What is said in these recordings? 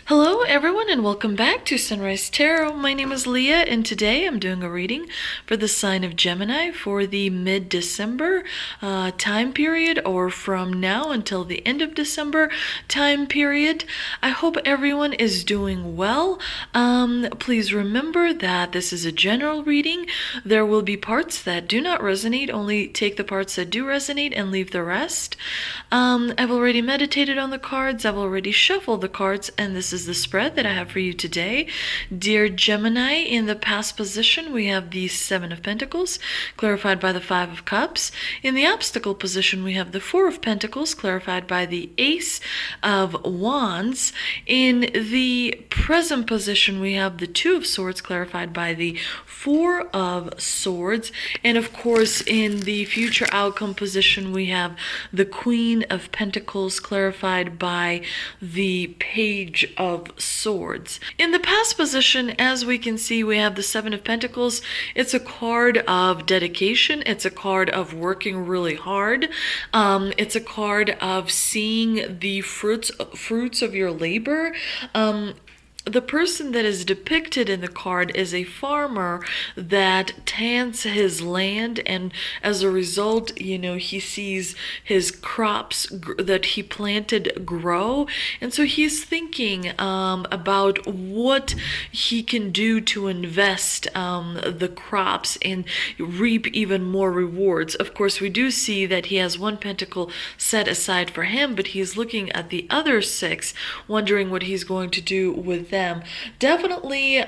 Hello everyone and welcome back to Sunrise Tarot. My name is Leah and today I'm doing a reading for the sign of Gemini for the mid-December time period, or from now until the end of December time period. I hope everyone is doing well. Please remember that this is a general reading. There will be parts that do not resonate. Only take the parts that do resonate and leave the rest. I've already meditated on the cards. I've already shuffled the cards, and this is the spread that I have for you today. Dear Gemini, in the past position, we have the Seven of Pentacles, clarified by the Five of Cups. In the obstacle position, we have the Four of Pentacles, clarified by the Ace of Wands. In the present position, we have the Two of Swords, clarified by the Four of Swords. And of course, in the future outcome position, we have the Queen of Pentacles, clarified by the Page of Swords. In the past position, as we can see, we have the Seven of Pentacles. It's a card of dedication. It's a card of working really hard. It's a card of seeing the fruits of your labor. The person that is depicted in the card is a farmer that tends his land, and as a result, he sees his crops that he planted grow, and so he's thinking about what he can do to invest the crops and reap even more rewards. Of course, we do see that he has one pentacle set aside for him, but he's looking at the other six, wondering what he's going to do with them. Definitely,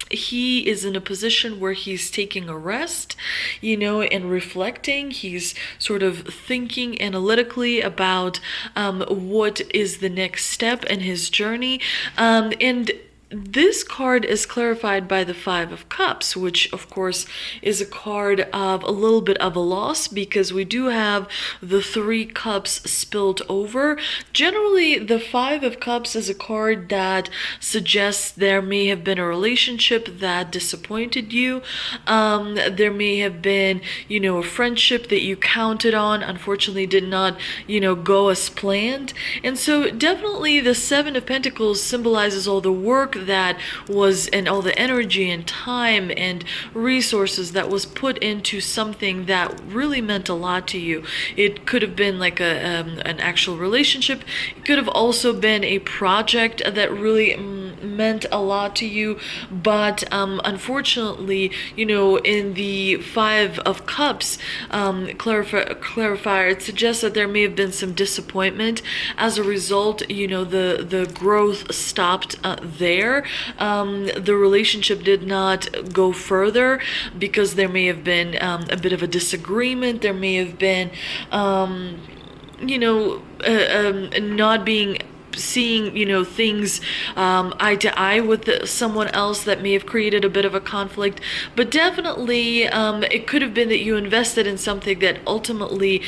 he is in a position where he's taking a rest, and reflecting. He's sort of thinking analytically about what is the next step in his journey. And this card is clarified by the Five of Cups, which of course is a card of a little bit of a loss, because we do have the Three Cups spilled over. Generally, the Five of Cups is a card that suggests there may have been a relationship that disappointed you. There may have been, a friendship that you counted on, unfortunately did not, go as planned. And so definitely the Seven of Pentacles symbolizes all the work that was, and all the energy and time and resources that was put into something that really meant a lot to you. It could have been like an actual relationship. It could have also been a project that really meant a lot to you, but unfortunately, in the Five of Cups clarifier, it suggests that there may have been some disappointment. As a result, the growth stopped there. The relationship did not go further because there may have been a bit of a disagreement. There may have been, not being seeing things eye to eye with someone else that may have created a bit of a conflict. But definitely it could have been that you invested in something that ultimately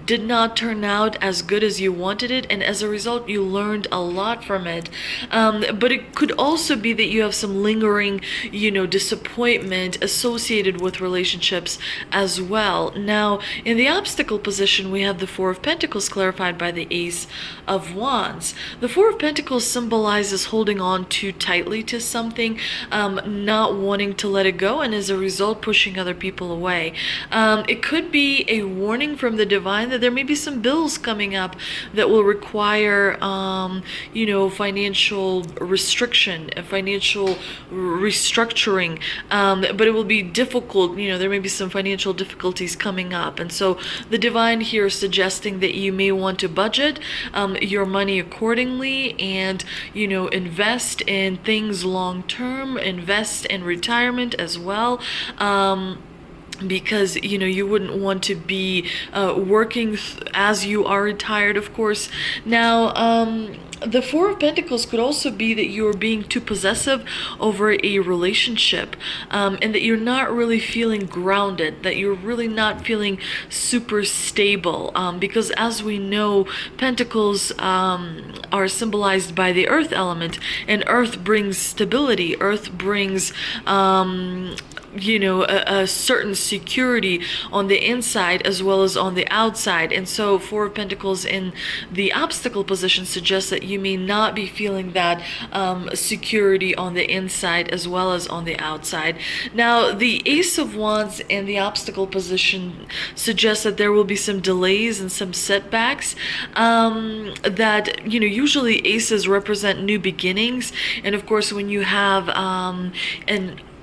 did not turn out as good as you wanted it, and as a result you learned a lot from it. But it could also be that you have some lingering disappointment associated with relationships as well. Now, in the obstacle position, we have the Four of Pentacles clarified by the Ace of Wands. The Four of Pentacles symbolizes holding on too tightly to something, not wanting to let it go, and as a result pushing other people away. It could be a warning from the divine that there may be some bills coming up that will require financial restriction, financial restructuring, but it will be difficult. There may be some financial difficulties coming up, and so the divine here is suggesting that you may want to budget your money accordingly, and invest in things long term, invest in retirement as well. Because you wouldn't want to be working as you are retired, of course. Now, the Four of Pentacles could also be that you're being too possessive over a relationship, and that you're not really feeling grounded, that you're really not feeling super stable, because as we know, Pentacles are symbolized by the earth element, and earth brings stability, earth brings a certain security on the inside as well as on the outside. And so Four of Pentacles in the obstacle position suggests that you may not be feeling that security on the inside as well as on the outside. Now, the Ace of Wands in the obstacle position suggests that there will be some delays and some setbacks, that, usually aces represent new beginnings. And of course, when you have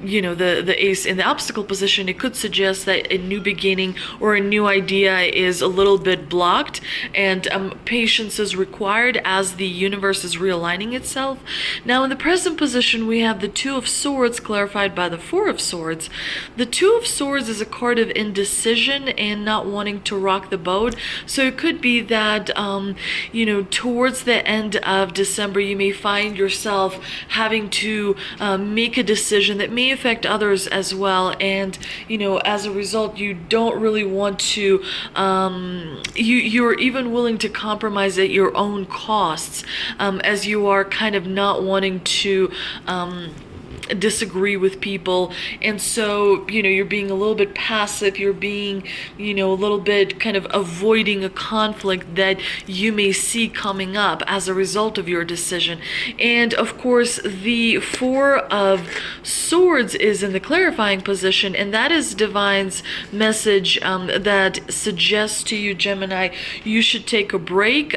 the ace in the obstacle position, it could suggest that a new beginning or a new idea is a little bit blocked, and patience is required as the universe is realigning itself. Now, in the present position, we have the Two of Swords clarified by the Four of Swords. The Two of Swords is a card of indecision and not wanting to rock the boat. So it could be that, towards the end of December, you may find yourself having to make a decision that may affect others as well, and as a result, you don't really want to you're even willing to compromise at your own costs, as you are kind of not wanting to disagree with people. And so you're being a little bit passive, you're being a little bit kind of avoiding a conflict that you may see coming up as a result of your decision. And of course, the Four of Swords is in the clarifying position, and that is Divine's message that suggests to you, Gemini, you should take a break,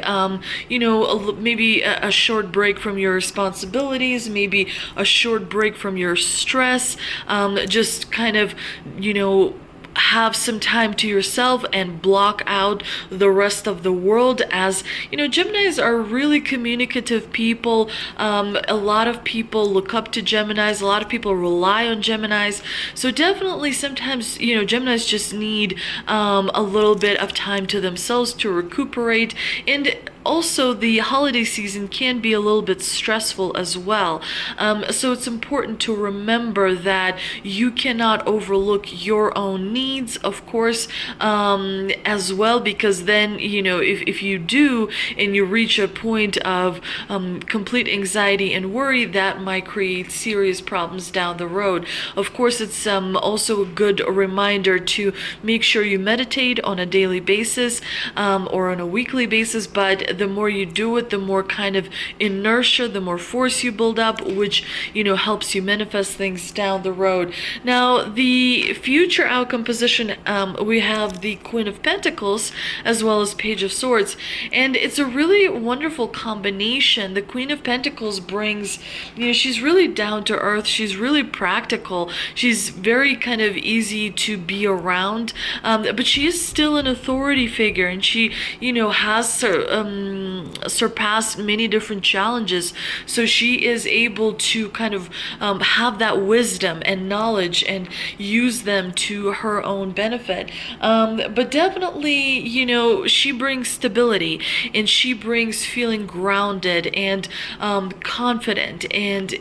maybe a short break from your responsibilities, maybe a short break from your stress, just kind of, have some time to yourself and block out the rest of the world. As Geminis are really communicative people. A lot of people look up to Geminis, a lot of people rely on Geminis. So definitely sometimes Geminis just need a little bit of time to themselves to recuperate. And also, the holiday season can be a little bit stressful as well. So it's important to remember that you cannot overlook your own needs, of course, as well, because then, if you do and you reach a point of complete anxiety and worry, that might create serious problems down the road. Of course, it's also a good reminder to make sure you meditate on a daily basis, or on a weekly basis, but the more you do it, the more kind of inertia, the more force you build up, which helps you manifest things down the road. Now, the future outcome position, we have the Queen of Pentacles as well as Page of Swords, and it's a really wonderful combination. The Queen of Pentacles brings, she's really down to earth, she's really practical, she's very kind of easy to be around, but she is still an authority figure, and she has surpassed many different challenges, so she is able to kind of have that wisdom and knowledge and use them to her own benefit. But definitely, she brings stability, and she brings feeling grounded and confident and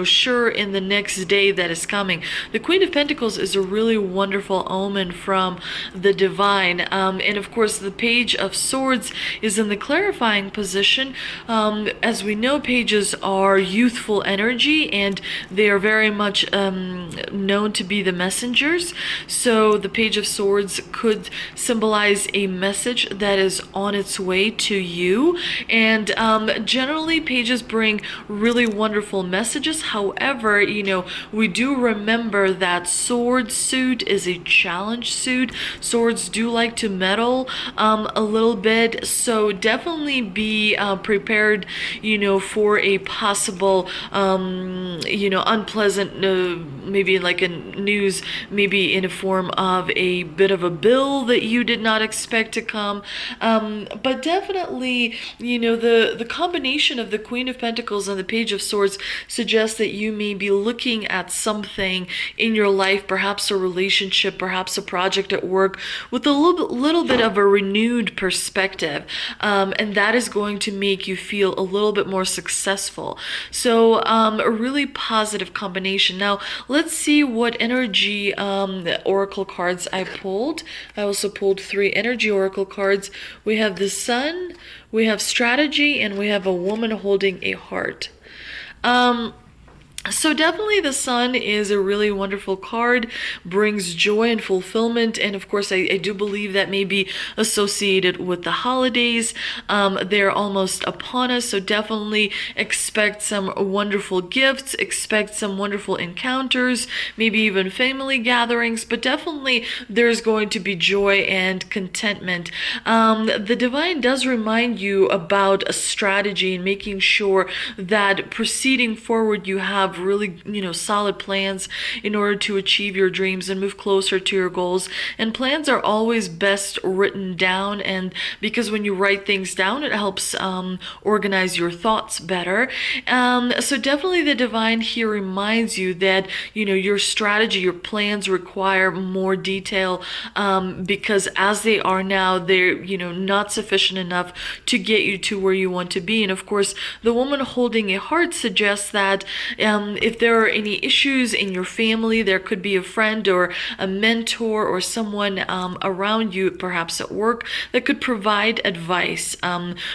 sure in the next day that is coming. The Queen of Pentacles is a really wonderful omen from the divine, and of course the Page of Swords is in the clarifying position. As we know, pages are youthful energy, and they are very much known to be the messengers. So the Page of Swords could symbolize a message that is on its way to you. And generally, pages bring really wonderful messages. However, we do remember that sword suit is a challenge suit. Swords do like to meddle a little bit, so definitely be prepared, for a possible, unpleasant, maybe like a news, maybe in a form of a bit of a bill that you did not expect to come. But definitely, the combination of the Queen of Pentacles and the Page of Swords suggests that you may be looking at something in your life, perhaps a relationship, perhaps a project at work, with a little bit of a renewed perspective, and that is going to make you feel a little bit more successful. So a really positive combination. Now let's see what energy oracle cards I pulled. I also pulled 3 energy oracle cards. We have the Sun, we have strategy, and we have a woman holding a heart. So definitely the sun is a really wonderful card, brings joy and fulfillment, and of course I do believe that may be associated with the holidays. They're almost upon us, so definitely expect some wonderful gifts, expect some wonderful encounters, maybe even family gatherings, but definitely there's going to be joy and contentment. The divine does remind you about a strategy and making sure that proceeding forward you have really, solid plans in order to achieve your dreams and move closer to your goals. And plans are always best written down, and because when you write things down, it helps organize your thoughts better. So definitely the divine here reminds you that, your strategy, your plans require more detail, because as they are now, they're, not sufficient enough to get you to where you want to be. And of course, the woman holding a heart suggests that if there are any issues in your family, there could be a friend or a mentor or someone around you, perhaps at work, that could provide advice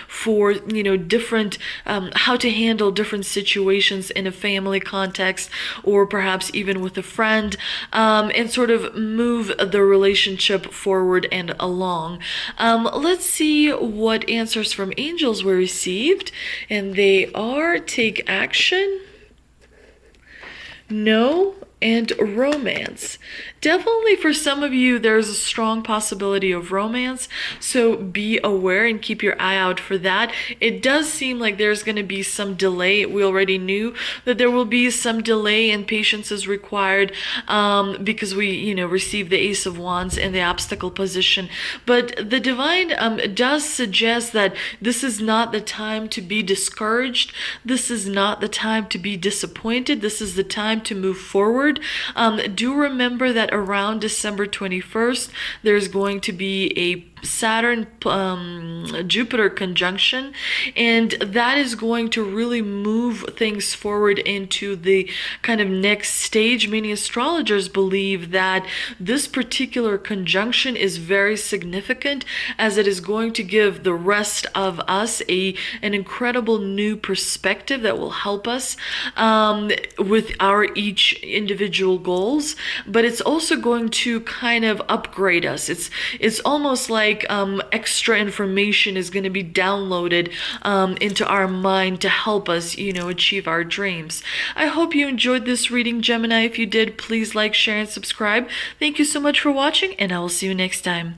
for different how to handle different situations in a family context, or perhaps even with a friend, and sort of move the relationship forward and along. Let's see what answers from angels were received, and they are: take action, no, and romance. Definitely for some of you, there's a strong possibility of romance, so be aware and keep your eye out for that. It does seem like there's going to be some delay. We already knew that there will be some delay and patience is required, because we, receive the Ace of Wands in the obstacle position. But the divine does suggest that this is not the time to be discouraged. This is not the time to be disappointed. This is the time to move forward. Do remember that around December 21st, there's going to be a Saturn Jupiter conjunction, and that is going to really move things forward into the kind of next stage. Many astrologers believe that this particular conjunction is very significant, as it is going to give the rest of us an incredible new perspective that will help us with our each individual goals, but it's also going to kind of upgrade us. It's almost like extra information is going to be downloaded into our mind to help us, achieve our dreams. I hope you enjoyed this reading, Gemini. If you did, please like, share, and subscribe. Thank you so much for watching, and I will see you next time.